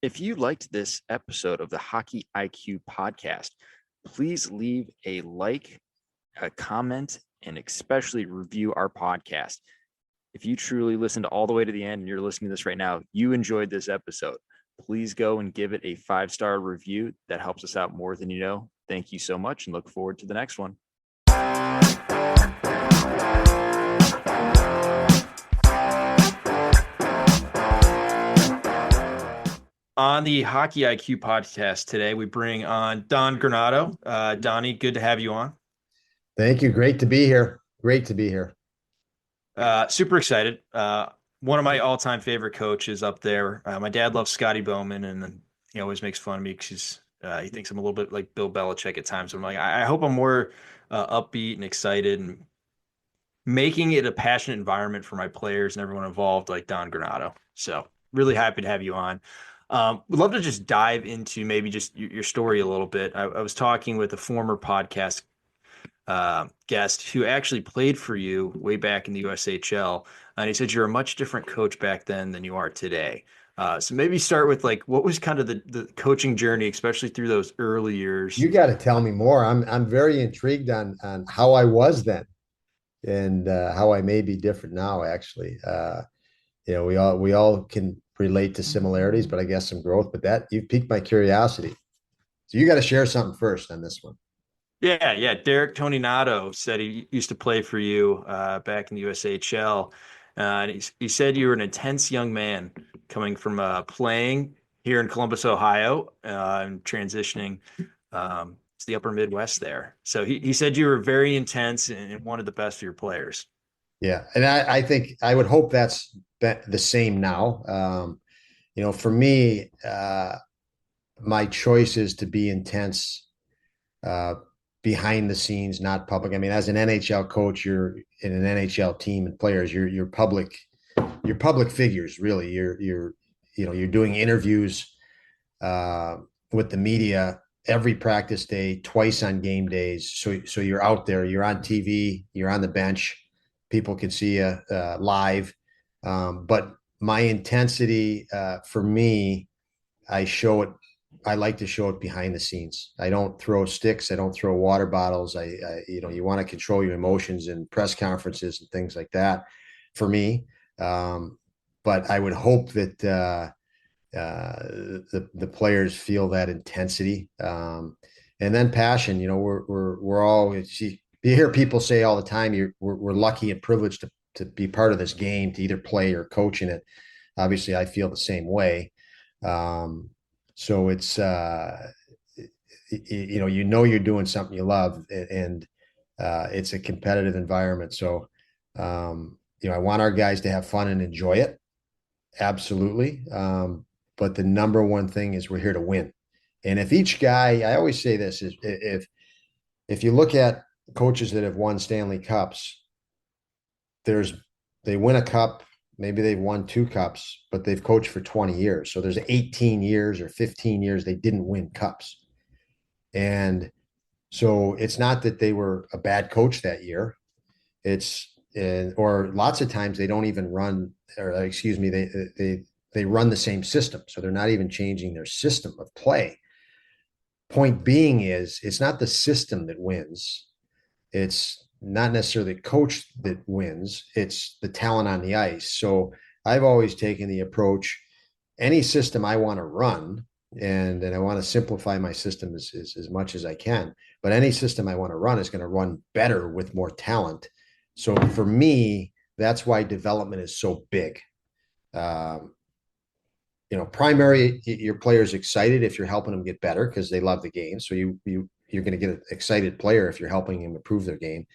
If you liked this episode of the Hockey IQ podcast, please leave a like, a comment, and especially review our podcast. If you truly listened all the way to the end and you're listening to this right now, you enjoyed this episode. Please go and give it a 5-star review. That helps us out more than you know. Thank you so much and look forward to the next one. On the Hockey IQ podcast today, we bring on Don Granato. Donnie, good to have you on. Thank you. Great to be here. Great to be here. Super excited. One of my all-time favorite coaches up there. My dad loves Scotty Bowman, and he always makes fun of me because he thinks I'm a little bit like Bill Belichick at times. So I'm like, I hope I'm more upbeat and excited and making it a passionate environment for my players and everyone involved, like Don Granato. So really happy to have you on. Would love to just dive into maybe just your story a little bit. I was talking with a former podcast guest who actually played for you way back in the USHL, and he said you're a much different coach back then than you are today. So maybe start with like what was kind of the coaching journey, especially through those early years. You got to tell me more. I'm very intrigued on how I was then and how I may be different now. Actually, we all can relate to similarities, but I guess some growth. But that you've piqued my curiosity. So you got to share something first on this one. Yeah. Derek Toninato said he used to play for you back in the USHL. And he said you were an intense young man coming from playing here in Columbus, Ohio, and transitioning to the upper Midwest there. So he said you were very intense and wanted the best for your players. Yeah, and I think I would hope that's the same now. For me, my choice is to be intense behind the scenes, not public. I mean, as an NHL coach, you're in an NHL team and players, you're public figures, really. You're doing interviews with the media every practice day, twice on game days. So you're out there, you're on TV, you're on the bench, people can see you live. But my intensity for me, I show it. I like to show it behind the scenes. I don't throw sticks. I don't throw water bottles. You want to control your emotions in press conferences and things like that for me. But I would hope that the players feel that intensity and then passion. We're all, you hear people say all the time, we're lucky and privileged to be part of this game, to either play or coach in it. Obviously, I feel the same way. So it's you're doing something you love, and it's a competitive environment. So I want our guys to have fun and enjoy it. Absolutely. But the number one thing is we're here to win. And if each guy, I always say this, is if you look at coaches that have won Stanley Cups, they win a cup, maybe they've won 2 cups, but they've coached for 20 years. So there's 18 years or 15 years they didn't win cups. And so it's not that they were a bad coach that year. Or lots of times they don't even run, or excuse me, they run the same system. So they're not even changing their system of play. Point being is it's not the system that wins. It's not necessarily the coach that wins. It's the talent on the ice. So I've always taken the approach, any system I want to run, and I want to simplify my system as much as I can. But any system I want to run is going to run better with more talent. So for me, that's why development is so big. Primary, your player's excited if you're helping them get better because they love the game. So you're going to get an excited player if you're helping them improve their game.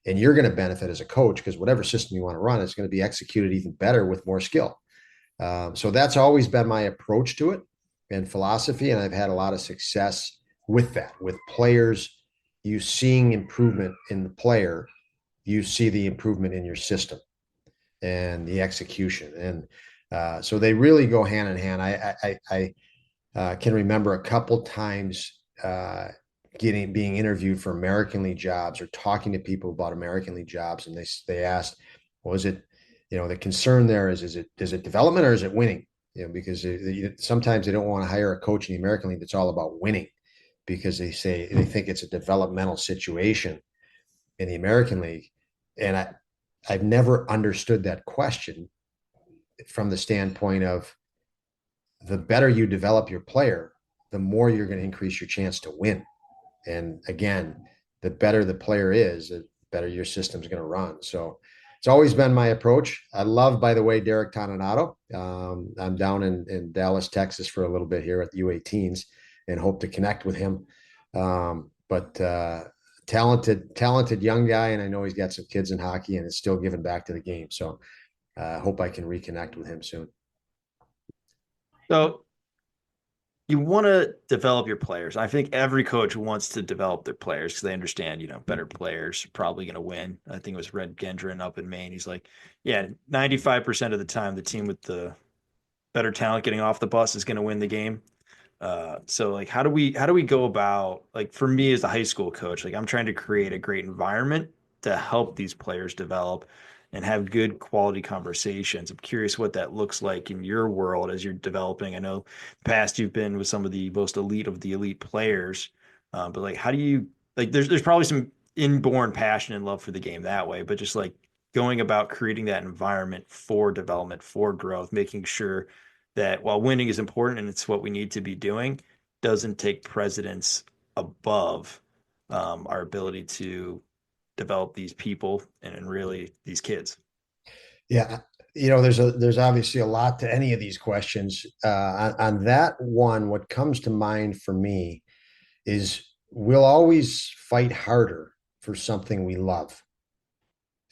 And you're going to benefit as a coach because whatever system you want to run is going to be executed even better with more skill. So that's always been my approach to it and philosophy. And I've had a lot of success with that, with players. You seeing improvement in the player, you see the improvement in your system and the execution. And so they really go hand in hand. I can remember a couple times being interviewed for American League jobs or talking to people about American League jobs, and they asked, "Was it, the concern there is it development or is it winning?" because sometimes they don't want to hire a coach in the American League that's all about winning because they think it's a developmental situation in the American League. And I've never understood that question from the standpoint of the better you develop your player, the more you're going to increase your chance to win. And again, the better the player is, the better your system's going to run. So it's always been my approach. I love, by the way, Derek Toninato. I'm down in Dallas, Texas for a little bit here at the U18s and hope to connect with him. But talented young guy. And I know he's got some kids in hockey and is still giving back to the game. So I hope I can reconnect with him soon. So you want to develop your players. I think every coach wants to develop their players because they understand, better players are probably going to win. I think it was Red Gendron up in Maine. He's like, yeah, 95% of the time, the team with the better talent getting off the bus is going to win the game. So like, how do we go about, like, for me as a high school coach, like I'm trying to create a great environment to help these players develop and have good quality conversations. I'm curious what that looks like in your world as you're developing. I know in the past you've been with some of the most elite of the elite players, but like, how do you, like, there's probably some inborn passion and love for the game that way, but just like going about creating that environment for development, for growth, making sure that while winning is important and it's what we need to be doing, doesn't take precedence above our ability to develop these people and really these kids. Yeah, there's obviously a lot to any of these questions. On that one, what comes to mind for me is we'll always fight harder for something we love,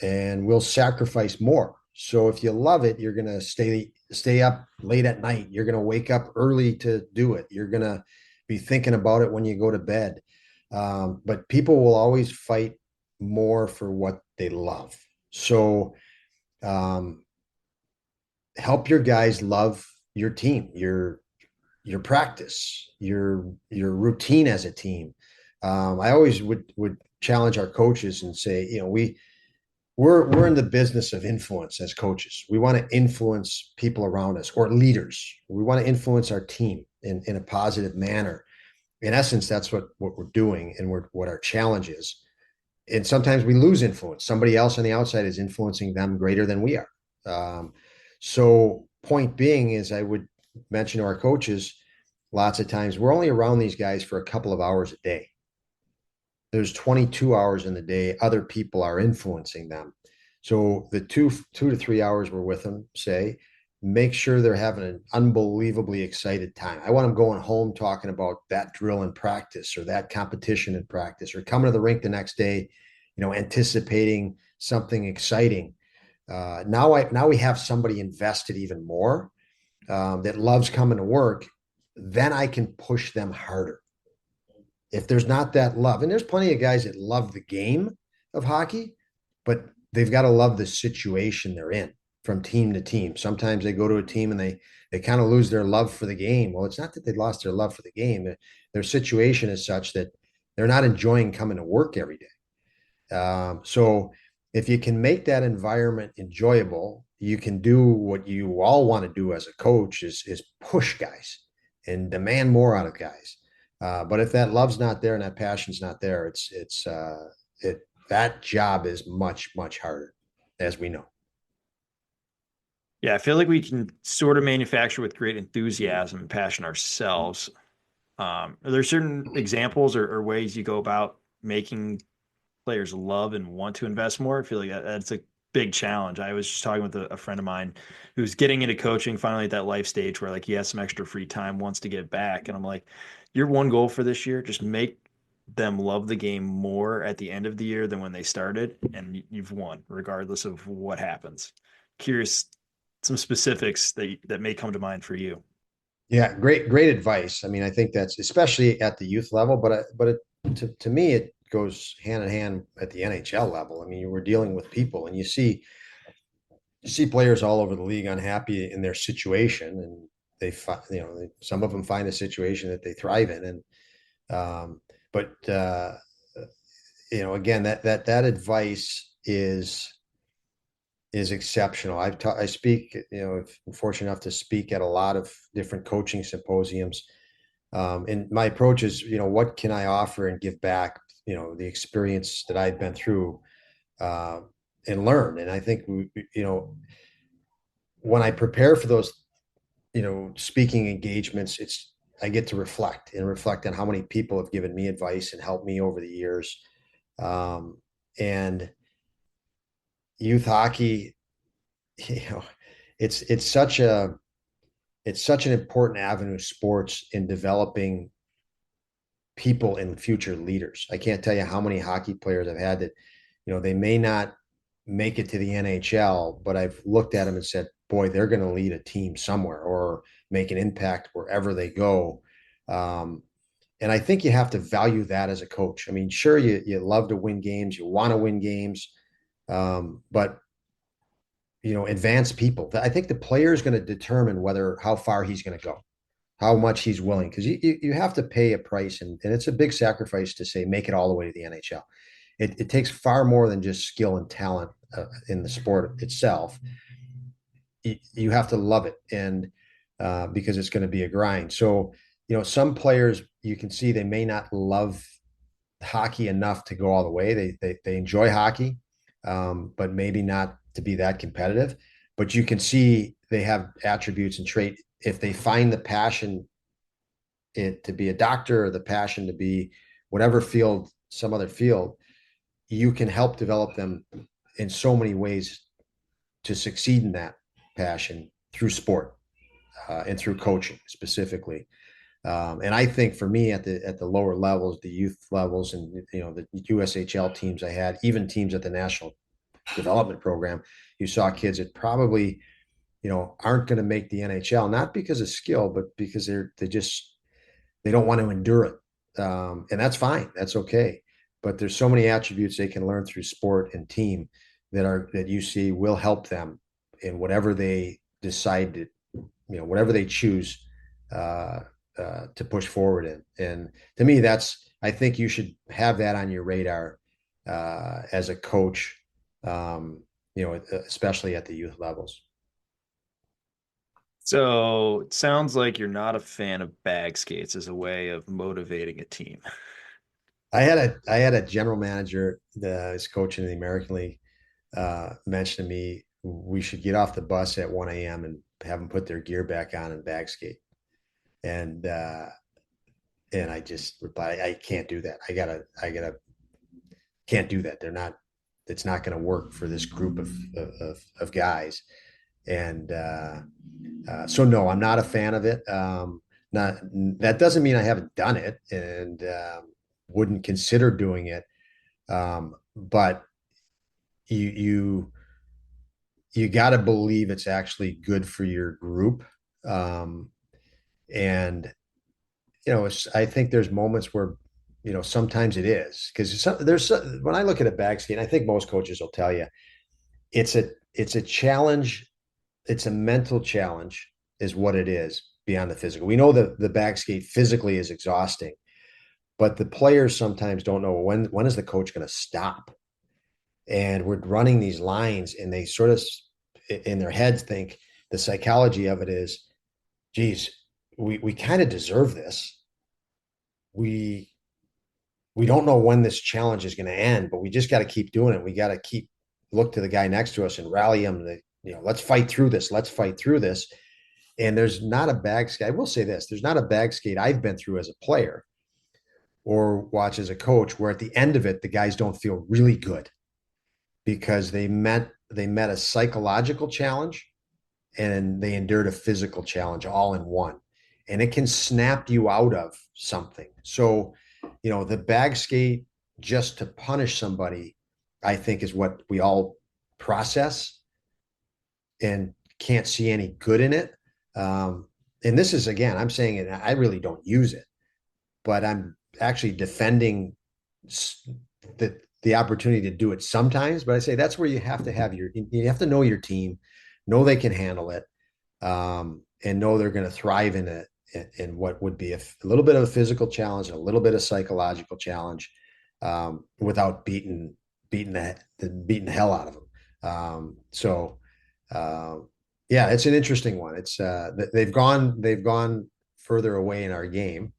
and we'll sacrifice more. So if you love it, you're gonna stay up late at night. You're gonna wake up early to do it. You're gonna be thinking about it when you go to bed. But people will always fight more for what they love. So um, help your guys love your team, your practice, your routine as a team. I always would challenge our coaches and say, we're in the business of influence as coaches. We want to influence people around us or leaders. We want to influence our team in a positive manner. In essence, that's what we're doing and what our challenge is. And sometimes we lose influence. Somebody else on the outside is influencing them greater than we are. So point being is I would mention to our coaches lots of times we're only around these guys for a couple of hours a day. There's 22 hours in the day. Other people are influencing them. So the two to 3 hours we're with them, say, make sure they're having an unbelievably excited time. I want them going home talking about that drill in practice or that competition in practice or coming to the rink the next day, anticipating something exciting. Now we have somebody invested even more that loves coming to work. Then I can push them harder. If there's not that love, and there's plenty of guys that love the game of hockey, but they've got to love the situation they're in from team to team. Sometimes they go to a team and they kind of lose their love for the game. Well, it's not that they lost their love for the game. Their situation is such that they're not enjoying coming to work every day. So if you can make that environment enjoyable, you can do what you all want to do as a coach is push guys and demand more out of guys. But if that love's not there and that passion's not there, that job is much, much harder, as we know. Yeah, I feel like we can sort of manufacture with great enthusiasm and passion ourselves. Are there certain examples or ways you go about making players love and want to invest more? I feel like that's a big challenge. I was just talking with a friend of mine who's getting into coaching finally at that life stage where like he has some extra free time, wants to give back. And I'm like, your one goal for this year, just make them love the game more at the end of the year than when they started, and you've won, regardless of what happens. Curious, some specifics that may come to mind for you. Yeah, great advice. I mean, I think that's especially at the youth level, to me, it goes hand in hand at the NHL level. I mean, we're dealing with people, and you see players all over the league unhappy in their situation, and some of them find a situation that they thrive in, and but again, that advice is is exceptional. I speak, I'm fortunate enough to speak at a lot of different coaching symposiums. And my approach is, what can I offer and give back, the experience that I've been through, uh, and learn. And I think, when I prepare for those, speaking engagements, I get to reflect on how many people have given me advice and helped me over the years. And youth hockey, you know, it's it's such a it's such an important avenue of sports in developing people and future leaders. I can't tell you how many hockey players I've had that, they may not make it to the NHL, but I've looked at them and said, boy, they're going to lead a team somewhere or make an impact wherever they go. Um, and I think you have to value that as a coach. I mean, sure, you love to win games, you want to win games, but advance people. I think the player is going to determine how far he's going to go, how much he's willing, because you have to pay a price, and it's a big sacrifice to say make it all the way to the NHL. It takes far more than just skill and talent in the sport itself. You have to love it, and because it's going to be a grind. So, some players you can see they may not love hockey enough to go all the way. They enjoy hockey, but maybe not to be that competitive. But you can see they have attributes and trait. If they find the passion to be a doctor or the passion to be whatever field, some other field, you can help develop them in so many ways to succeed in that passion through sport and through coaching specifically. And I think for me at the lower levels, the youth levels, and the USHL teams I had, even teams at the national development program, you saw kids that probably aren't going to make the NHL, not because of skill, but because they don't want to endure it, and that's fine, that's okay. But there's so many attributes they can learn through sport and team that you see will help them in whatever they decide to, whatever they choose uh, to push forward in. And to me, I think you should have that on your radar as a coach, especially at the youth levels. So it sounds like you're not a fan of bag skates as a way of motivating a team. I had a general manager that is coaching in the American League mentioned to me we should get off the bus at 1 a.m. and have them put their gear back on and bag skate. And I just replied, I can't do that. Can't do that. It's not going to work for this group of guys. And so, no, I'm not a fan of it. Not That doesn't mean I haven't done it and wouldn't consider doing it. But you you got to believe it's actually good for your group. Um, and I think there's moments where sometimes it is because when I look at a bag ski, and I think most coaches will tell you it's a challenge. It's a mental challenge, is what it is beyond the physical. We know that the back skate physically is exhausting, but the players sometimes don't know when is the coach going to stop. And we're running these lines, and they sort of in their heads think the psychology of it is, geez, we kind of deserve this. We we don't know when this challenge is going to end, but we just got to keep doing it. We got to look to the guy next to us and rally him. Let's fight through this. Let's fight through this. And there's not a bag skate. I will say this: there's not a bag skate I've been through as a player or watch as a coach where at the end of it the guys don't feel really good because they met a psychological challenge and they endured a physical challenge all in one. And it can snap you out of something. So, the bag skate just to punish somebody, I think, is what we all process and can't see any good in it. And this is, again, I'm saying it, I really don't use it, but I'm actually defending the opportunity to do it sometimes. But I say that's where you have to know your team, know they can handle it, and know they're going to thrive in it, in what would be a little bit of a physical challenge, a little bit of psychological challenge, without beating the hell out of them. So uh, yeah, it's an interesting one. It's they've gone further away in our game.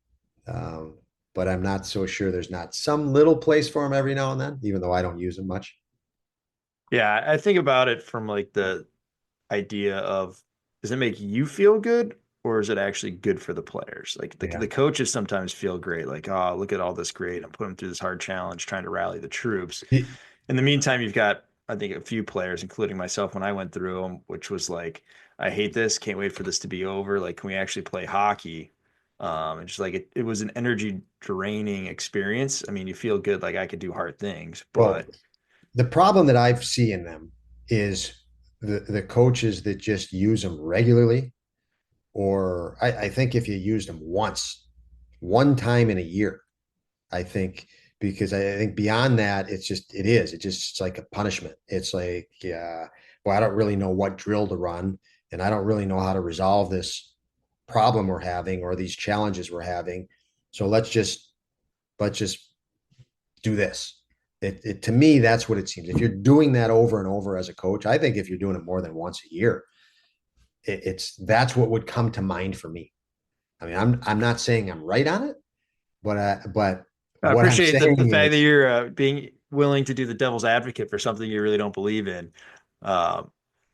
Um, but I'm not so sure there's not some little place for them every now and then, even though I don't use them much. Yeah, I think about it from like the idea of does it make you feel good or is it actually good for the players? Like Yeah. the coaches sometimes feel great, like, oh, look at all this great. I'm putting them through this hard challenge, trying to rally the troops. In the meantime, you've got, I think, a few players, including myself when I went through them, which was like, I hate this, can't wait for this to be over. Like, can we actually play hockey? And just like it was an energy draining experience. I mean, you feel good, like I could do hard things, Well, but the problem that I see in them is the coaches that just use them regularly, or I think if you used them once, one time in a year, I think, because I think beyond that, it's like a punishment. It's like, well, I don't really know what drill to run, and I don't really know how to resolve this problem we're having or these challenges we're having. So let's just do this. To me, that's what it seems. If you're doing that over and over as a coach, I think if you're doing it more than once a year, it's that's what would come to mind for me. I mean, I'm not saying I'm right on it, but I what I'm appreciate the saying fact that is you're being willing to do the devil's advocate for something you really don't believe in, uh,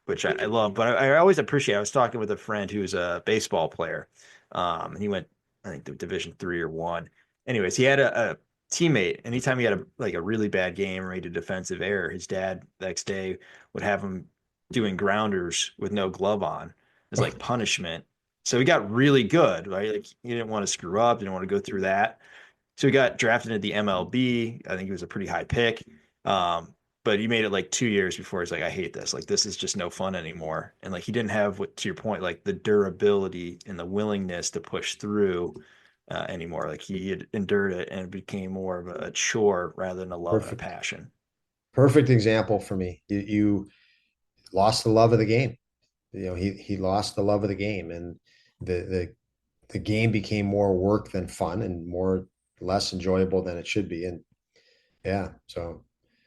which I love. But I always appreciate. I was talking with a friend who's a baseball player, and he went, I think, to Division 3 or one. Anyways, he had a teammate. Anytime he had a really bad game or made a defensive error, his dad the next day would have him doing grounders with no glove on as like punishment. So he got really good, right? Like he didn't want to screw up, didn't want to go through that. So he got drafted into the MLB. I think he was a pretty high pick. Um, but he made it like 2 years before he's like, I hate this. Like this is just no fun anymore. And like he didn't have what to your point, like the durability and the willingness to push through anymore. Like he had endured it and it became more of a chore rather than a love and a perfect. passion. Perfect example for me. You lost the love of the game. He lost the love of the game, and the game became more work than fun and more less enjoyable than it should be. And yeah, so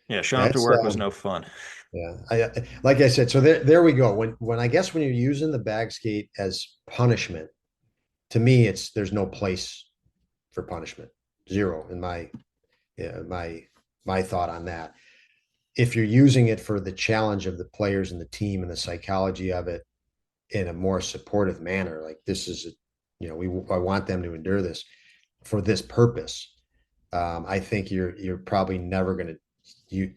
Yeah, showing up to that's work was no fun. yeah. Like I said, so there we go. When I guess when you're using the bag skate as punishment, to me, it's there's no place for punishment. Zero in my yeah, my thought on that. If you're using it for the challenge of the players and the team and the psychology of it in a more supportive manner, like this is, I want them to endure this for this purpose. I think you're probably never going to you're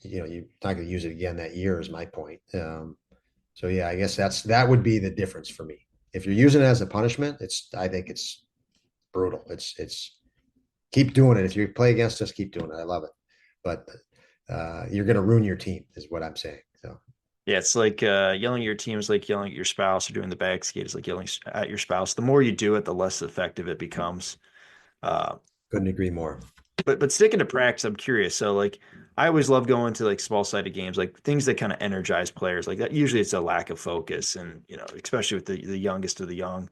not going to use it again that year is my point. So yeah, I guess that would be the difference for me. If you're using it as a punishment, I think it's brutal. It's keep doing it. If you play against us, keep doing it. I love it. But you're going to ruin your team, is what I'm saying. So Yeah, it's like yelling at your team is like yelling at your spouse or doing the bag skate is like yelling at your spouse. The more you do it, the less effective it becomes. Uh, couldn't agree more. but sticking to practice, I'm curious. So like I always love going to like small sided games, like things that kind of energize players. Like that usually it's a lack of focus and especially with the youngest of the young.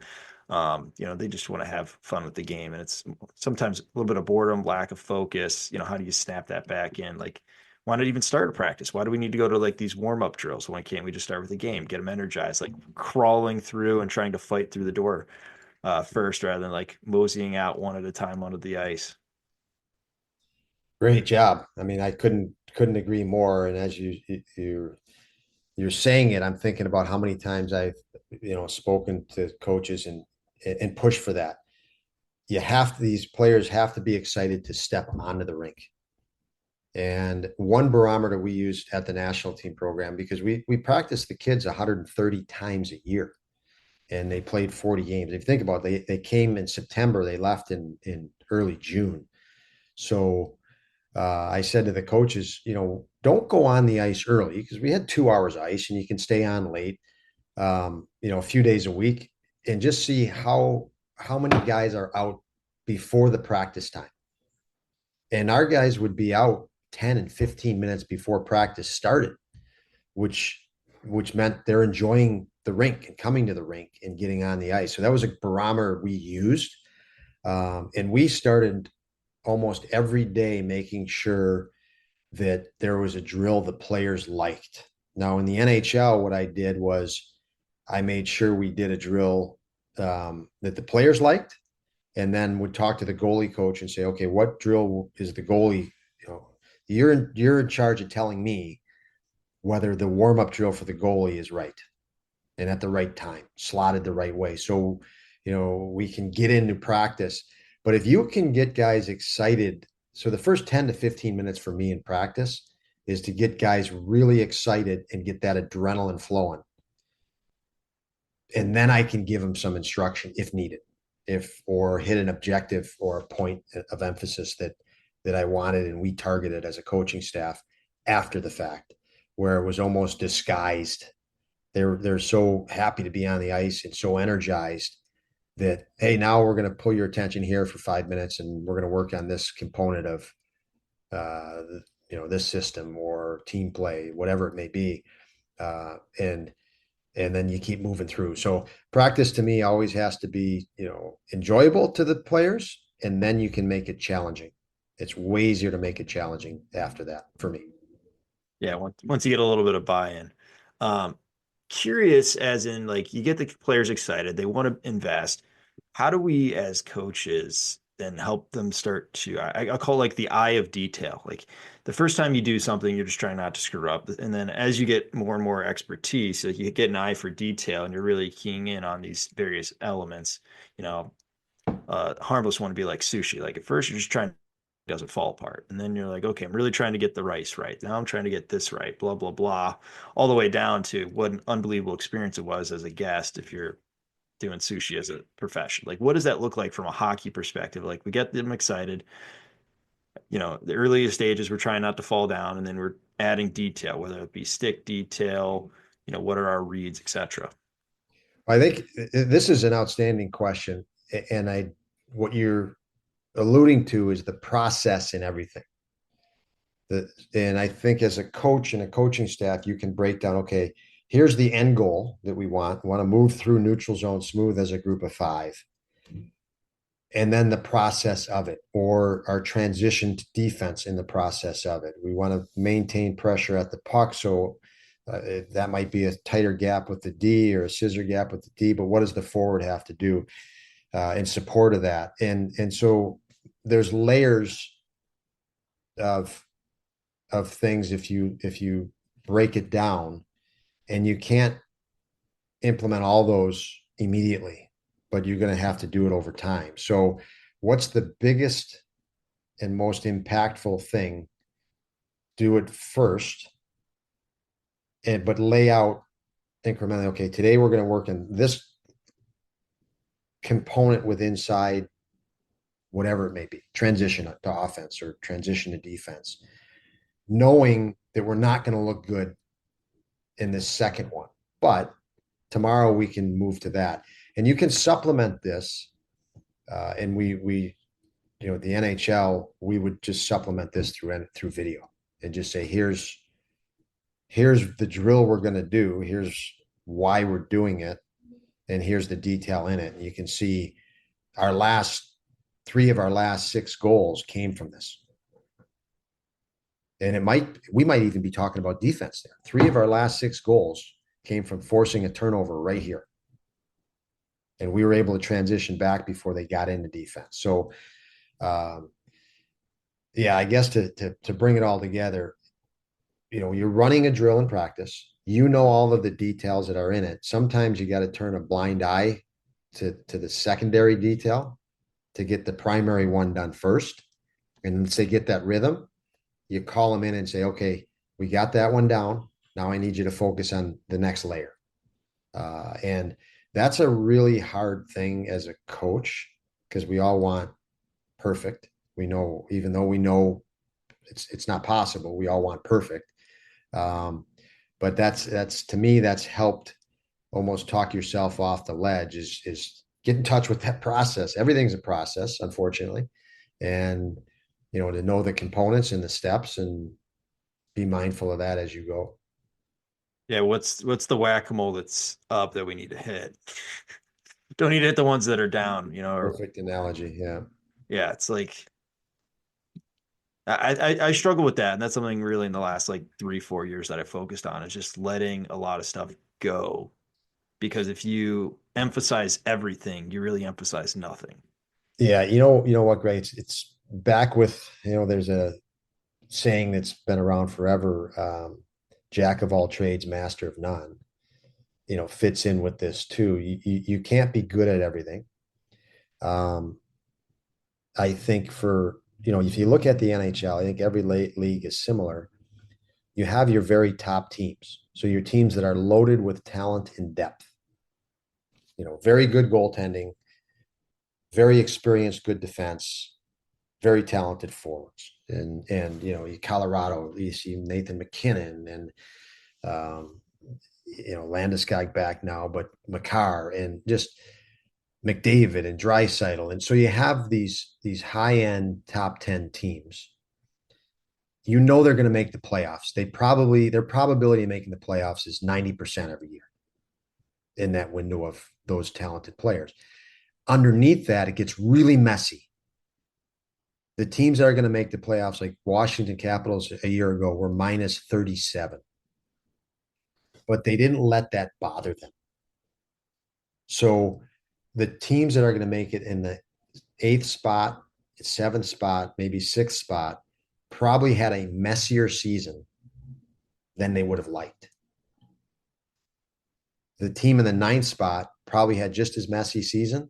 They just want to have fun with the game. And it's sometimes a little bit of boredom, lack of focus. How do you snap that back in? Like, why not even start a practice? Why do we need to go to like these warm-up drills? Why can't we just start with the game, get them energized, like crawling through and trying to fight through the door first rather than like moseying out one at a time onto the ice? Great job. I mean, I couldn't agree more. And as you're saying it, I'm thinking about how many times I've spoken to coaches and push for that. These players have to be excited to step onto the rink. And one barometer we used at the national team program, because we practice the kids 130 times a year and they played 40 games. If you think about it, they came in September, they left in early June. So I said to the coaches, don't go on the ice early because we had 2 hours ice and you can stay on late, a few days a week and just see how many guys are out before the practice time. And our guys would be out 10 and 15 minutes before practice started, which which meant they're enjoying the rink and coming to the rink and getting on the ice. So that was a barometer we used. And we started almost every day making sure that there was a drill the players liked. Now in the NHL, what I did was I made sure we did a drill that the players liked, and then would talk to the goalie coach and say, okay, what drill is the goalie? You know, you're in charge of telling me whether the warm up drill for the goalie is right and at the right time, slotted the right way. So, we can get into practice. But if you can get guys excited, so the first 10 to 15 minutes for me in practice is to get guys really excited and get that adrenaline flowing. And then I can give them some instruction if needed, or hit an objective or a point of emphasis that I wanted and we targeted as a coaching staff after the fact, where it was almost disguised. They're so happy to be on the ice and so energized that, hey, now we're going to pull your attention here for 5 minutes and we're going to work on this component of uh, this system or team play, whatever it may be, and then you keep moving through. So practice to me always has to be enjoyable to the players, and then you can make it challenging. It's way easier to make it challenging after that for me. Yeah, once you get a little bit of buy-in. Um, Curious as in like you get the players excited, they want to invest. How do we as coaches then help them start to I'll call it like the eye of detail. Like the first time you do something, you're just trying not to screw up. And then as you get more and more expertise, like you get an eye for detail and you're really keying in on these various elements, you know, harmless one would be like sushi. Like at first you're just trying doesn't fall apart. And then you're like, okay, I'm really trying to get the rice right. Now I'm trying to get this right, blah, blah, blah, all the way down to what an unbelievable experience it was as a guest if you're doing sushi as a profession. Like, what does that look like from a hockey perspective? Like, we get them excited. The earliest stages, we're trying not to fall down, and then we're adding detail, whether it be stick detail, what are our reads, etc. I think this is an outstanding question, and what you're alluding to is the process in everything. And I think as a coach and a coaching staff, you can break down, okay, here's the end goal that we want. We want to move through neutral zone smooth as a group of five. And then the process of it, or our transition to defense in the process of it. We want to maintain pressure at the puck. So that might be a tighter gap with the D or a scissor gap with the D, but what does the forward have to do in support of that? And so there's layers of things if you break it down, and you can't implement all those immediately, but you're going to have to do it over time. So what's the biggest and most impactful thing? Do it first, but lay out incrementally. Okay, today we're going to work on this component with inside, whatever it may be, transition to offense or transition to defense, knowing that we're not going to look good in this second one, but tomorrow we can move to that. And you can supplement this. And we the NHL, we would just supplement this through video and just say, here's the drill we're going to do. Here's why we're doing it. And here's the detail in it. And you can see three of our last six goals came from this. And we might even be talking about defense there. Three of our last six goals came from forcing a turnover right here. And we were able to transition back before they got into defense. So, yeah, I guess to bring it all together, you're running a drill in practice. All of the details that are in it. Sometimes you got to turn a blind eye to the secondary detail to get the primary one done first. And once they get that rhythm, you call them in and say, okay, we got that one down. Now I need you to focus on the next layer. And that's a really hard thing as a coach, because we all want perfect. We know, even though we know it's not possible, we all want perfect. But that's to me, that's helped almost talk yourself off the ledge, is get in touch with that process. Everything's a process, unfortunately. And, to know the components and the steps and be mindful of that as you go. Yeah, what's the whack-a-mole that's up that we need to hit? Don't need to hit the ones that are down, or Perfect analogy. Yeah. yeah, it's like I struggle with that, and that's something really in the last like 3, 4 years that I focused on is just letting a lot of stuff go. Because if you emphasize everything, you really emphasize nothing. Yeah, you know what, Greg? It's back with, there's a saying that's been around forever. Jack of all trades, master of none. Fits in with this too. You can't be good at everything. Um, I think if you look at the NHL, I think every league is similar. You have your very top teams. So your teams that are loaded with talent and depth. Very good goaltending, very experienced, good defense, very talented forwards. And Colorado, you see Nathan McKinnon and Landeskog back now, but Makar and just McDavid and Draisaitl. And so you have these high end top 10 teams. They're going to make the playoffs. Their probability of making the playoffs is 90% every year in that window of those talented players. Underneath that, it gets really messy. The teams that are going to make the playoffs, like Washington Capitals a year ago, were minus 37, but they didn't let that bother them. So the teams that are going to make it in the eighth spot, seventh spot, maybe sixth spot, probably had a messier season than they would have liked. The team in the ninth spot probably had just as messy season,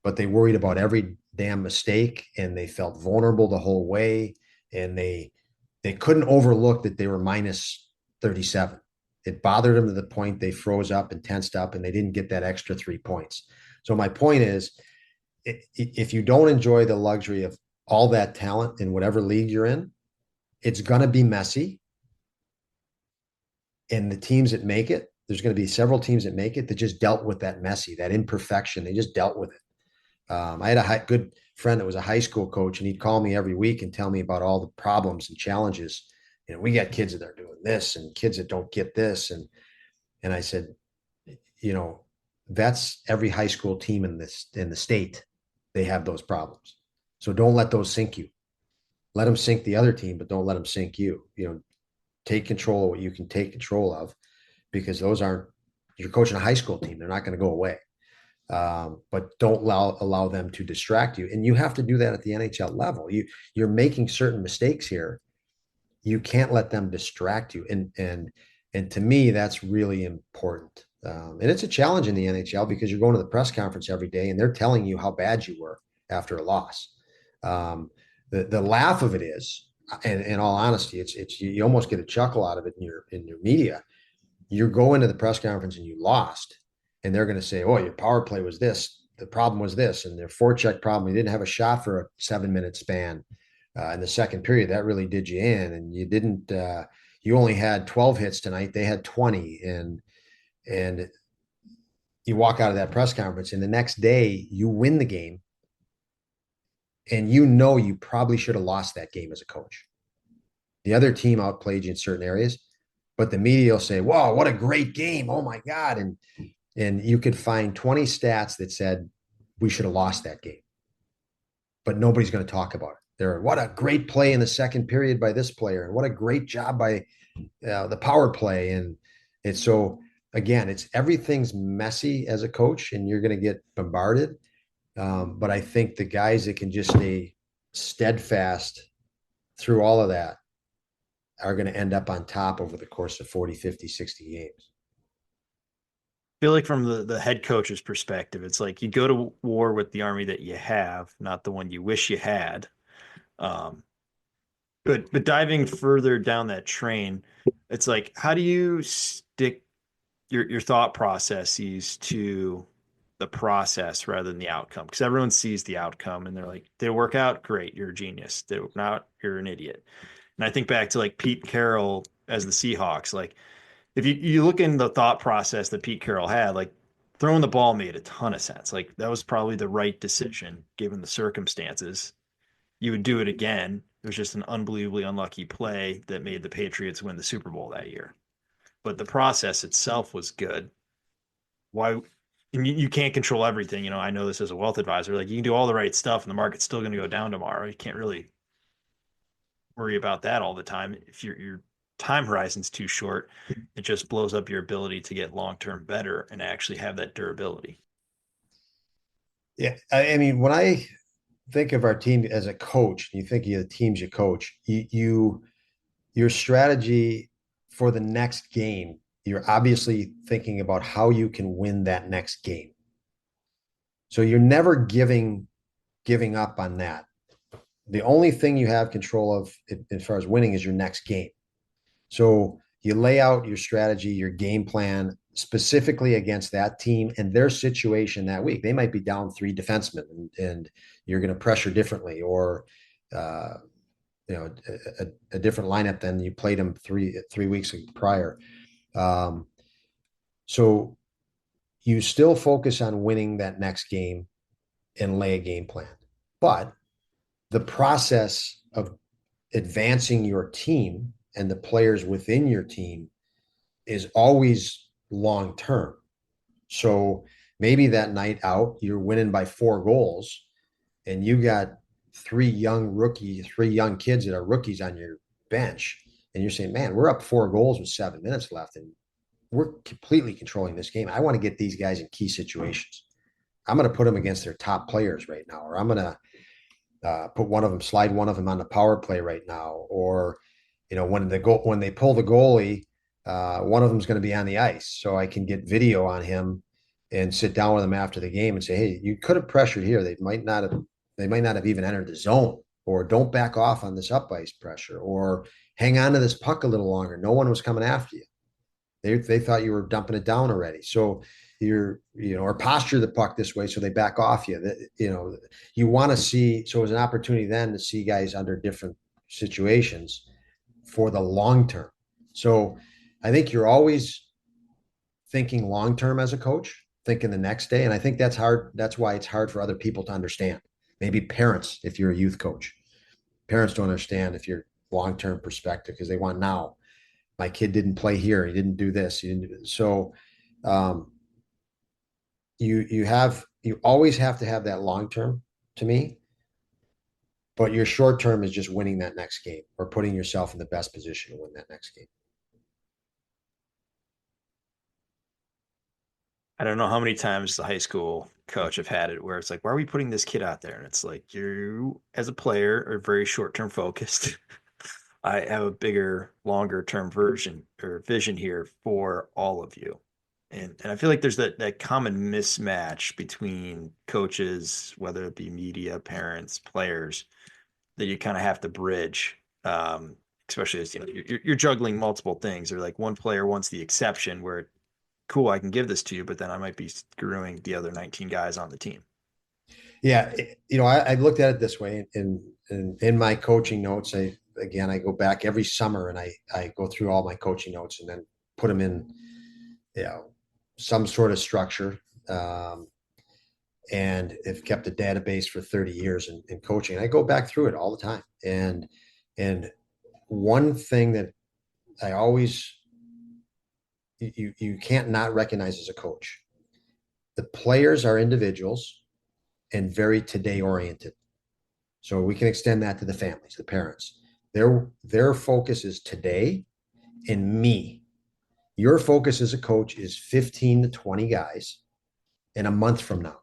but they worried about every damn mistake and they felt vulnerable the whole way. And they couldn't overlook that they were minus 37. It bothered them to the point they froze up and tensed up and they didn't get that extra 3 points. So my point is, if you don't enjoy the luxury of all that talent in whatever league you're in, it's going to be messy. And the teams that make it, there's going to be several teams that make it that just dealt with that messy, that imperfection. They just dealt with it. I had a good friend that was a high school coach, and he'd call me every week and tell me about all the problems and challenges. We got kids that are doing this and kids that don't get this. And I said, that's every high school team in the state. They have those problems. So don't let those sink you. Let them sink the other team, but don't let them sink you. Take control of what you can take control of, because those aren't, you're coaching a high school team. They're not going to go away. But don't allow them to distract you. And you have to do that at the NHL level. You're making certain mistakes here. You can't let them distract you. And to me, that's really important. And it's a challenge in the NHL because you're going to the press conference every day and they're telling you how bad you were after a loss. The laugh of it is, and in all honesty, it's you almost get a chuckle out of it in your media. You go into the press conference and you lost, and they're going to say, "Oh, your power play was this. The problem was this, and their forecheck problem. You didn't have a shot for a 7-minute span in the second period. That really did you in, and you didn't. You only had 12 hits tonight. They had 20, and you walk out of that press conference, and the next day you win the game, and you probably should have lost that game as a coach. The other team outplayed you in certain areas, but the media will say, "Whoa, what a great game! Oh my God!" And you could find 20 stats that said we should have lost that game, but nobody's going to talk about it. What a great play in the second period by this player, and what a great job by the power play. And it's so, again, it's everything's messy as a coach, and you're going to get bombarded. But I think the guys that can just stay steadfast through all of that are going to end up on top over the course of 40, 50, 60 games. Feel like from the head coach's perspective, it's like you go to war with the army that you have, not the one you wish you had. Um, but diving further down that train, it's like how do you stick your thought processes to the process rather than the outcome? Because everyone sees the outcome and they're like, they work out, great, you're a genius. They not, you're an idiot. And I think back to like Pete Carroll as the Seahawks, like if you look in the thought process that Pete Carroll had, like throwing the ball made a ton of sense. Like that was probably the right decision given the circumstances. You would do it again. It was just an unbelievably unlucky play that made the Patriots win the Super Bowl that year. But the process itself was good. Why? And you can't control everything. I know this as a wealth advisor. Like you can do all the right stuff and the market's still going to go down tomorrow. You can't really worry about that all the time. If your time horizon's too short, it just blows up your ability to get long term better and actually have that durability. Yeah, I mean, when I think of our team as a coach, you think of the teams you coach, your strategy for the next game, you're obviously thinking about how you can win that next game. So you're never giving up on that. The only thing you have control of as far as winning is your next game. So you lay out your strategy, your game plan specifically against that team and their situation that week. They might be down three defensemen, and you're going to pressure differently, or uh, a different lineup than you played them 3 weeks prior. Um, so you still focus on winning that next game and lay a game plan, but the process of advancing your team and the players within your team is always long term. So maybe that night out, you're winning by 4 goals, and you got three young kids that are rookies on your bench. And you're saying, man, we're up 4 goals with 7 minutes left, and we're completely controlling this game. I want to get these guys in key situations. I'm going to put them against their top players right now, or I'm going to slide one of them on the power play right now, or when they pull the goalie, one of them is going to be on the ice, so I can get video on him and sit down with him after the game and say, hey, you could have pressured here. They might not have even entered the zone, or don't back off on this up ice pressure, or hang on to this puck a little longer. No one was coming after you. They thought you were dumping it down already. So or posture the puck this way so they back off you. You want to see, so it's an opportunity then to see guys under different situations for the long term. So I think you're always thinking long term as a coach, thinking the next day. And I think that's hard. That's why it's hard for other people to understand. Maybe parents, if you're a youth coach, parents don't understand if you're long term perspective, because they want now. My kid didn't play here. He didn't do this. He didn't do this. So um, you always have to have that long term to me, but your short term is just winning that next game or putting yourself in the best position to win that next game. I don't know how many times the high school coach have had it where it's like, why are we putting this kid out there? And it's like, you as a player are very short term focused. I have a bigger, longer term version or vision here for all of you. And I feel like there's that common mismatch between coaches, whether it be media, parents, players, that you kind of have to bridge. Especially as you're juggling multiple things, or like one player wants the exception where cool, I can give this to you, but then I might be screwing the other 19 guys on the team. Yeah, I looked at it this way in my coaching notes. I go back every summer and I go through all my coaching notes and then put them in, some sort of structure. And have kept a database for 30 years in coaching. And I go back through it all the time. And one thing that I always you can't not recognize as a coach, the players are individuals and very today oriented. So we can extend that to the families, the parents. Their focus is today and me. Your focus as a coach is 15 to 20 guys in a month from now,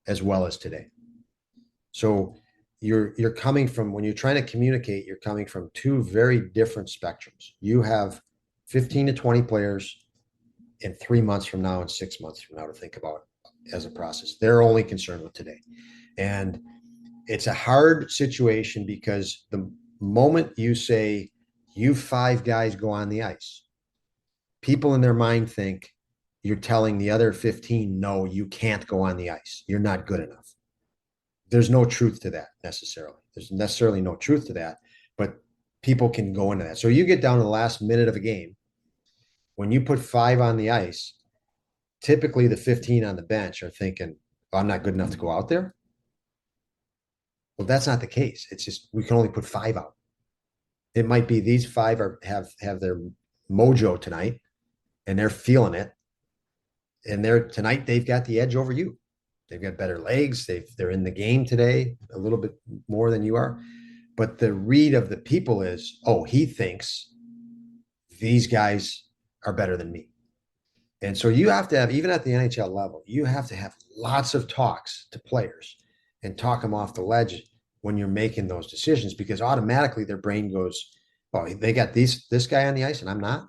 as well as today. So you're coming from, when you're trying to communicate, you're coming from two very different spectrums. You have 15 to 20 players in 3 months from now and 6 months from now to think about as a process. They're only concerned with today. And it's a hard situation because the moment you say you 5 guys go on the ice, people in their mind think you're telling the other 15, no, you can't go on the ice. You're not good enough. There's no truth to that necessarily. There's necessarily no truth to that, but people can go into that. So you get down to the last minute of a game, when you put 5 on the ice, typically the 15 on the bench are thinking, oh, I'm not good enough to go out there. Well, that's not the case. It's just we can only put 5 out. It might be these 5 have their mojo tonight and they're feeling it. And tonight they've got the edge over you. They've got better legs. They're in the game today a little bit more than you are. But the read of the people is, oh, he thinks these guys are better than me. And so you have to have, even at the NHL level, you have to have lots of talks to players and talk them off the ledge when you're making those decisions, because automatically their brain goes, oh, they got this guy on the ice and I'm not.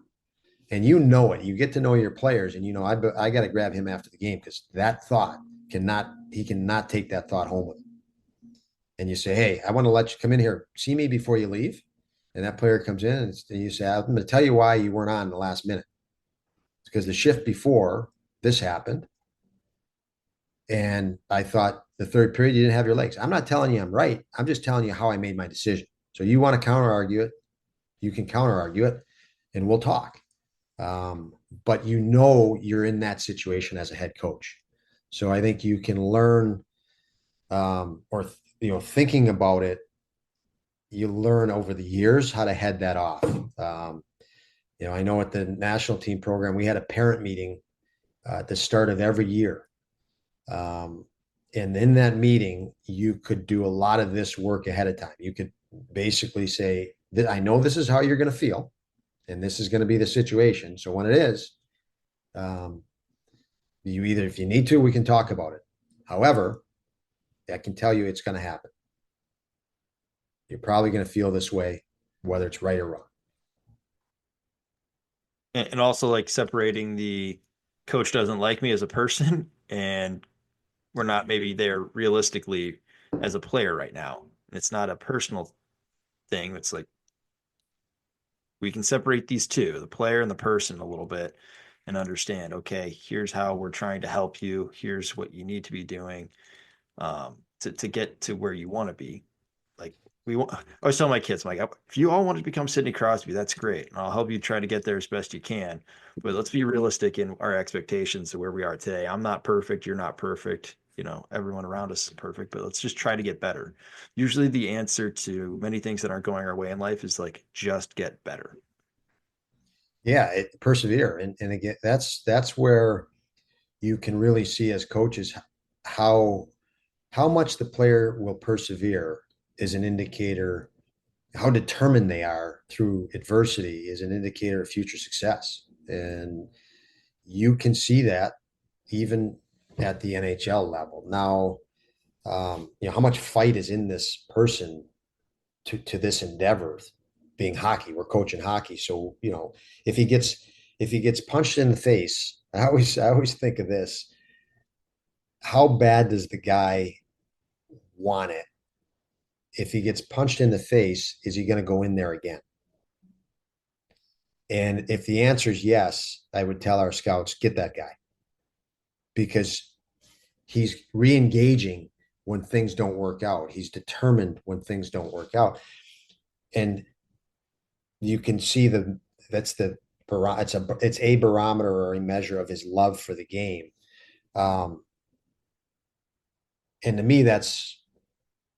And you know it. You get to know your players, and you know I got to grab him after the game because that thought cannot take that thought home with him. And you say, hey, I want to let you come in here, see me before you leave. And that player comes in and you say, I'm going to tell you why you weren't on in the last minute. It's because the shift before this happened, and I thought the third period you didn't have your legs. I'm not telling you I'm right. I'm just telling you how I made my decision. So you want to counter argue it, you can counter argue it, and we'll talk. But you know you're in that situation as a head coach. So I think you can learn, or thinking about it, you learn over the years how to head that off. I know at the national team program we had a parent meeting at the start of every year. And in that meeting, you could do a lot of this work ahead of time. You could basically say that I know this is how you're going to feel, and this is going to be the situation. So when it is, you either, if you need to, we can talk about it. However, I can tell you it's going to happen. You're probably going to feel this way, whether it's right or wrong. And also like separating the coach doesn't like me as a person and we're not maybe there realistically as a player right now. It's not a personal thing. It's like we can separate these two, the player and the person, a little bit and understand, okay, here's how we're trying to help you. Here's what you need to be doing to get to where you want to be. Like we want, I always tell my kids, I'm like, if you all want to become Sidney Crosby, that's great. And I'll help you try to get there as best you can. But let's be realistic in our expectations of where we are today. I'm not perfect. You're not perfect. Everyone around us is perfect, but let's just try to get better. Usually the answer to many things that aren't going our way in life is like, just get better. Yeah, persevere. And again, that's where you can really see as coaches how how much the player will persevere is an indicator. How determined they are through adversity is an indicator of future success. And you can see that even at the NHL level. Now, how much fight is in this person to this endeavor, being hockey. We're coaching hockey. So, if he gets if he gets punched in the face, I always think of this. How bad does the guy want it? If he gets punched in the face, is he going to go in there again? And if the answer is yes, I would tell our scouts, get that guy, because he's re-engaging when things don't work out. He's determined when things don't work out. And you can see that's the it's a barometer or a measure of his love for the game. Um, and to me, that's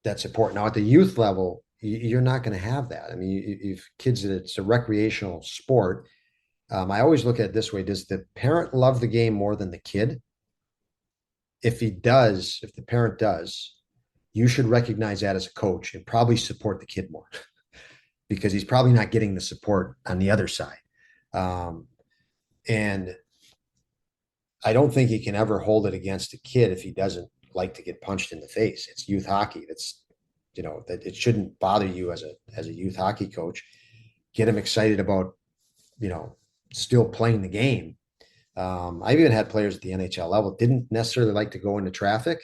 important. Now at the youth level, you're not going to have that. I mean, you've kids that it's a recreational sport. I always look at it this way: does the parent love the game more than the kid? If he does, if the parent does, you should recognize that as a coach and probably support the kid more because he's probably not getting the support on the other side. Um, and I don't think he can ever hold it against a kid if he doesn't like to get punched in the face. It's youth hockey. That it shouldn't bother you as a youth hockey coach. Get him excited about, you know, still playing the game. I've even had players at the NHL level didn't necessarily like to go into traffic,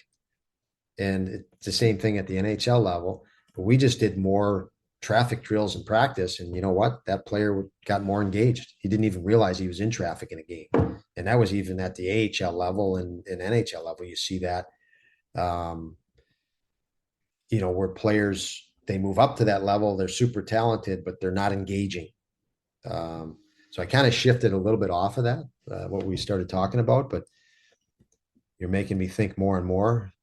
and it's the same thing at the NHL level. But we just did more traffic drills in practice, and you know what? That player got more engaged. He didn't even realize he was in traffic in a game, and that was even at the AHL level and NHL level. You see that, um, where players they move up to that level, they're super talented, but they're not engaging. So I kind of shifted a little bit off of that, what we started talking about, but you're making me think more and more,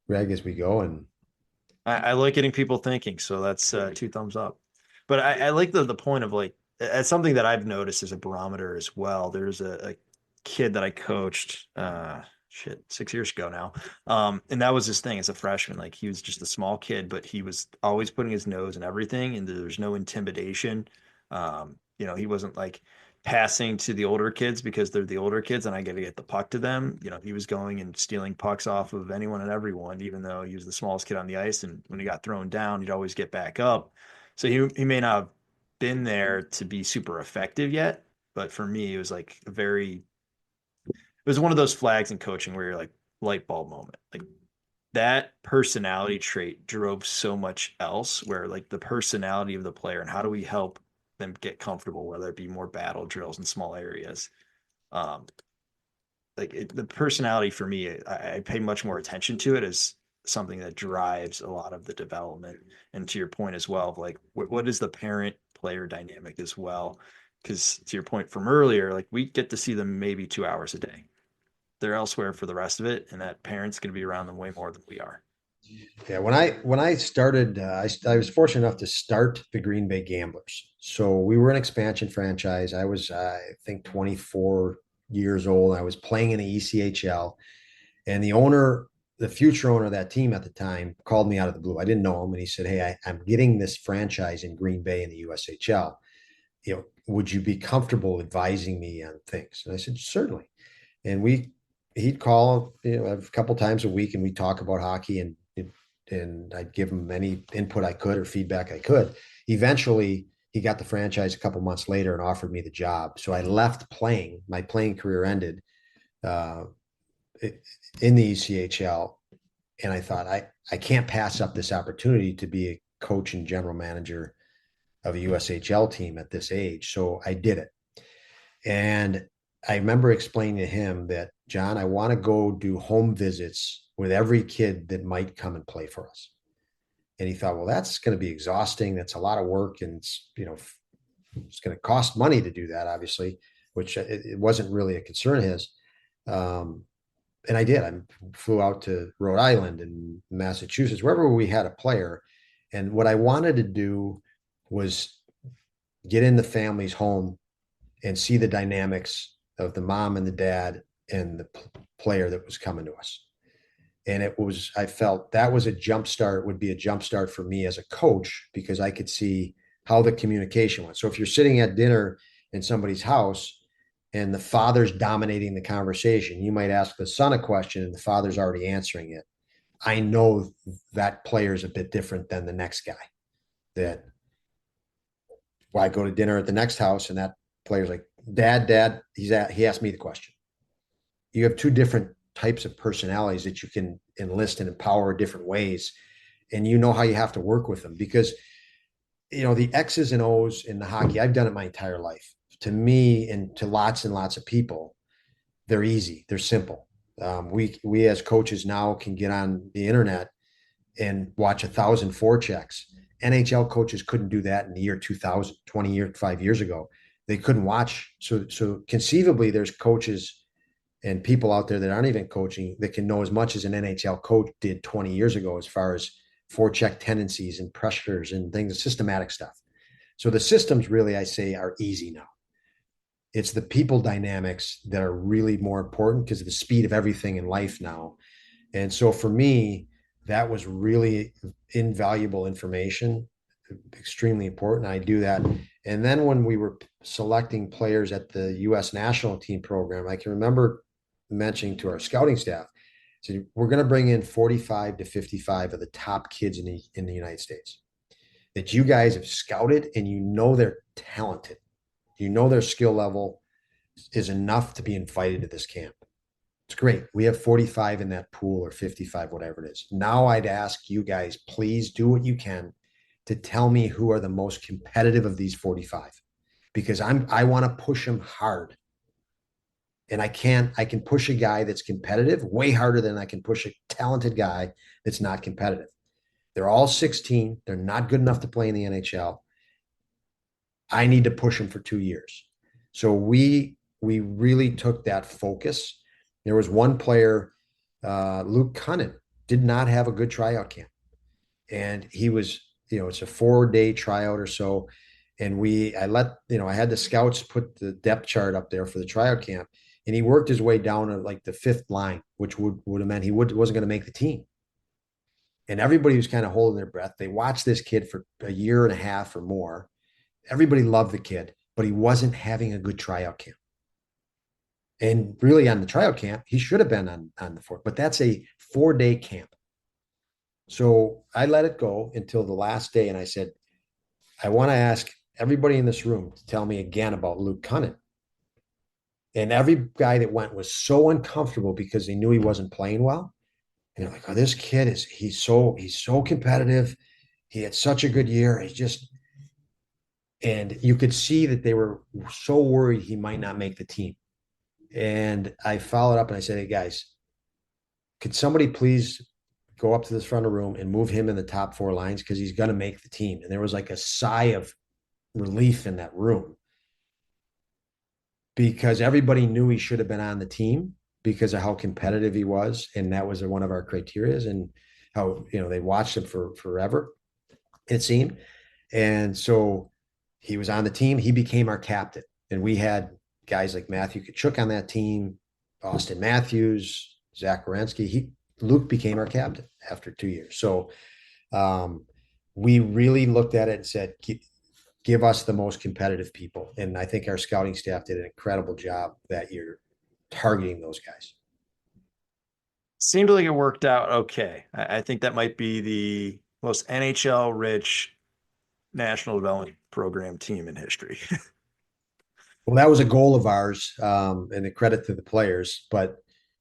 Greg, as we go. And I like getting people thinking, so that's two thumbs up. But I like the point of like it's something that I've noticed as a barometer as well. There's a kid that I coached. shit, 6 years ago now. And that was his thing as a freshman. Like he was just a small kid, but he was always putting his nose in everything, and there's no intimidation. He wasn't like passing to the older kids because they're the older kids and I got to get the puck to them. He was going and stealing pucks off of anyone and everyone, even though he was the smallest kid on the ice. And when he got thrown down, he'd always get back up. So he may not have been there to be super effective yet, but for me, it was like it was one of those flags in coaching where you're like light bulb moment. Like that personality trait drove so much else where like the personality of the player and how do we help them get comfortable, whether it be more battle drills in small areas. Um, the personality for me, I pay much more attention to it as something that drives a lot of the development. And to your point as well, of like what is the parent player dynamic as well? Because to your point from earlier, like we get to see them maybe 2 hours a day. They're elsewhere for the rest of it, and that parent's going to be around them way more than we are. Yeah, when I started, I was fortunate enough to start the Green Bay Gamblers. So we were an expansion franchise. I was, I think, 24 years old. I was playing in the ECHL, and the future owner of that team at the time, called me out of the blue. I didn't know him, and he said, "Hey, I'm getting this franchise in Green Bay in the USHL. Would you be comfortable advising me on things?" And I said, "Certainly." And he'd call, a couple times a week, and we talk about hockey, and I'd give him any input I could or feedback I could. Eventually, he got the franchise a couple months later and offered me the job. So I left playing. My playing career ended uh, in the ECHL, and I thought I can't pass up this opportunity to be a coach and general manager of a USHL team at this age. So I did it. And I remember explaining to him that, "John, I want to go do home visits with every kid that might come and play for us." And he thought, "Well, that's going to be exhausting. That's a lot of work. And it's going to cost money to do that, obviously," which it wasn't really a concern of his. Um, and I did. I flew out to Rhode Island and Massachusetts, wherever we had a player. And what I wanted to do was get in the family's home and see the dynamics of the mom and the dad and the player that was coming to us. And I felt that was would be a jump start for me as a coach because I could see how the communication went. So if you're sitting at dinner in somebody's house and the father's dominating the conversation, you might ask the son a question and the father's already answering it. I know that player's a bit different than the next guy. That Well, I go to dinner at the next house and that player's like, Dad, he asked me the question. You have two different types of personalities that you can enlist and empower different ways. And you know how you have to work with them because, the X's and O's in the hockey, I've done it my entire life. To me and to lots and lots of people, they're easy. They're simple. We as coaches now can get on the internet and watch 1,000 forechecks. NHL coaches couldn't do that in the year 2000, 5 years ago. They couldn't watch. So conceivably, there's coaches and people out there that aren't even coaching that can know as much as an NHL coach did 20 years ago as far as forecheck tendencies and pressures and things, systematic stuff. So the systems really, I say, are easy now. It's the people dynamics that are really more important because of the speed of everything in life now. And so for me, that was really invaluable information, extremely important. I do that. And then when we were selecting players at the U.S. national team program, I can remember mentioning to our scouting staff, so we're going to bring in 45 to 55 of the top kids in the United States that you guys have scouted and they're talented. Their skill level is enough to be invited to this camp. It's great. We have 45 in that pool or 55, whatever it is. Now I'd ask you guys, please do what you can to tell me who are the most competitive of these 45 because I want to push them hard. And I can push a guy that's competitive way harder than I can push a talented guy that's not competitive. They're all 16. They're not good enough to play in the NHL. I need to push them for 2 years. So we really took that focus. There was one player, Luke Cunnin, did not have a good tryout camp. And he was, it's a 4-day tryout or so. And I had the scouts put the depth chart up there for the tryout camp. and he worked his way down to like the fifth line, which would have meant wasn't going to make the team. And everybody was kind of holding their breath. They watched this kid for a year and a half or more. Everybody loved the kid, but he wasn't having a good tryout camp. And really, on the tryout camp, he should have been on the fourth, but that's a 4-day camp. So I let it go until the last day, and I said, I want to ask everybody in this room to tell me again about Luke Cunnin. And every guy that went was so uncomfortable because they knew he wasn't playing well. And they're like, "Oh, this kid he's so competitive. He had such a good year. He's just," and you could see that they were so worried he might not make the team. And I followed up and I said, "Hey guys, could somebody please go up to this front of the room and move him in the top 4 lines because he's going to make the team?" And there was like a sigh of relief in that room because everybody knew he should have been on the team because of how competitive he was, and that was one of our criterias, and how they watched him for forever, it seemed. And so he was on the team. He became our captain, and we had guys like Matthew Tkachuk on that team, Austin Matthews, Zach Werenski. Luke became our captain after 2 years. So we really looked at it and said, give us the most competitive people. And I think our scouting staff did an incredible job that year targeting those guys. Seemed like it worked out okay. I think that might be the most NHL rich national development program team in history. Well, that was a goal of ours, and a credit to the players. But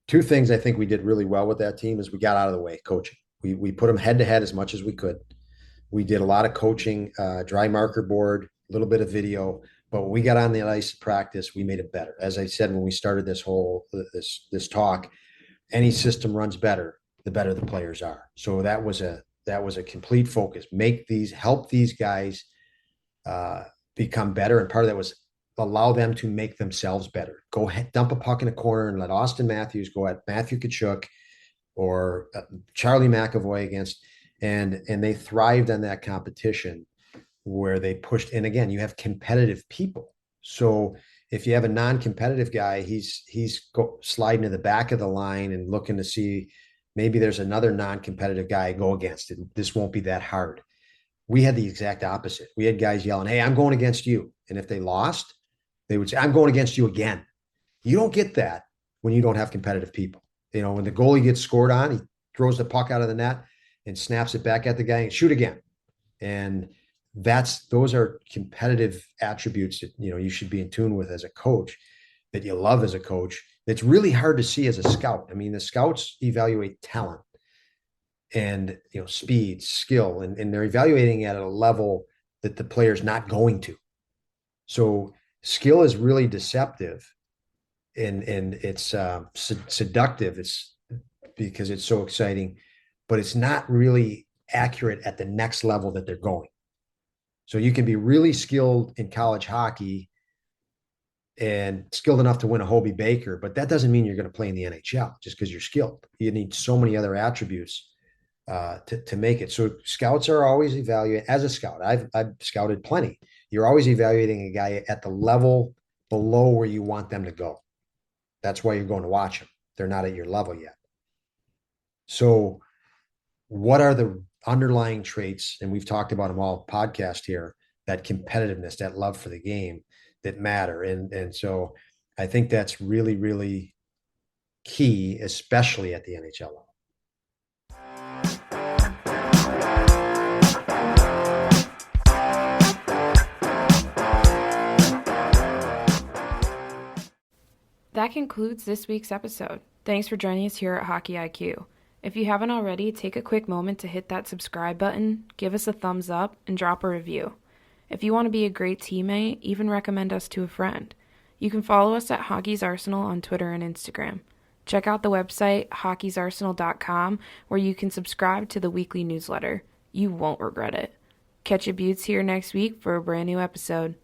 two things I think we did really well with that team is we got out of the way coaching. We put them head to head as much as we could. We did a lot of coaching, dry marker board, a little bit of video. But when we got on the ice practice, we made it better. As I said when we started this talk, any system runs better the better the players are. So that was a complete focus. Help these guys become better, and part of that was allow them to make themselves better. Go ahead, dump a puck in a corner and let Austin Matthews go at Matthew Tkachuk or Charlie McAvoy against, and they thrived on that competition where they pushed. And again, you have competitive people. So if you have a non-competitive guy, he's sliding to the back of the line and looking to see maybe there's another non-competitive guy go against it. This won't be that hard. We had the exact opposite. We had guys yelling, "Hey, I'm going against you." And if they lost, they would say, "I'm going against you again." You don't get that when you don't have competitive people. When the goalie gets scored on, he throws the puck out of the net and snaps it back at the guy and shoot again. And those are competitive attributes that you should be in tune with as a coach, that you love as a coach. It's really hard to see as a scout. I mean, the scouts evaluate talent and speed, skill, and they're evaluating it at a level that the player's not going to. So skill is really deceptive, and it's seductive. It's because it's so exciting, but it's not really accurate at the next level that they're going. So you can be really skilled in college hockey and skilled enough to win a Hobie Baker, but that doesn't mean you're going to play in the NHL just because you're skilled. You need so many other attributes to make it. So scouts are always evaluating. As a scout, I've scouted plenty. You're always evaluating a guy at the level below where you want them to go. That's why you're going to watch them. They're not at your level yet. So what are the underlying traits? And we've talked about them all podcast here, that competitiveness, that love for the game that matter. And so I think that's really, really key, especially at the NHL level. That concludes this week's episode. Thanks for joining us here at Hockey IQ. If you haven't already, take a quick moment to hit that subscribe button, give us a thumbs up, and drop a review. If you want to be a great teammate, even recommend us to a friend. You can follow us at Hockey's Arsenal on Twitter and Instagram. Check out the website, hockeysarsenal.com, where you can subscribe to the weekly newsletter. You won't regret it. Catch your buttes here next week for a brand new episode.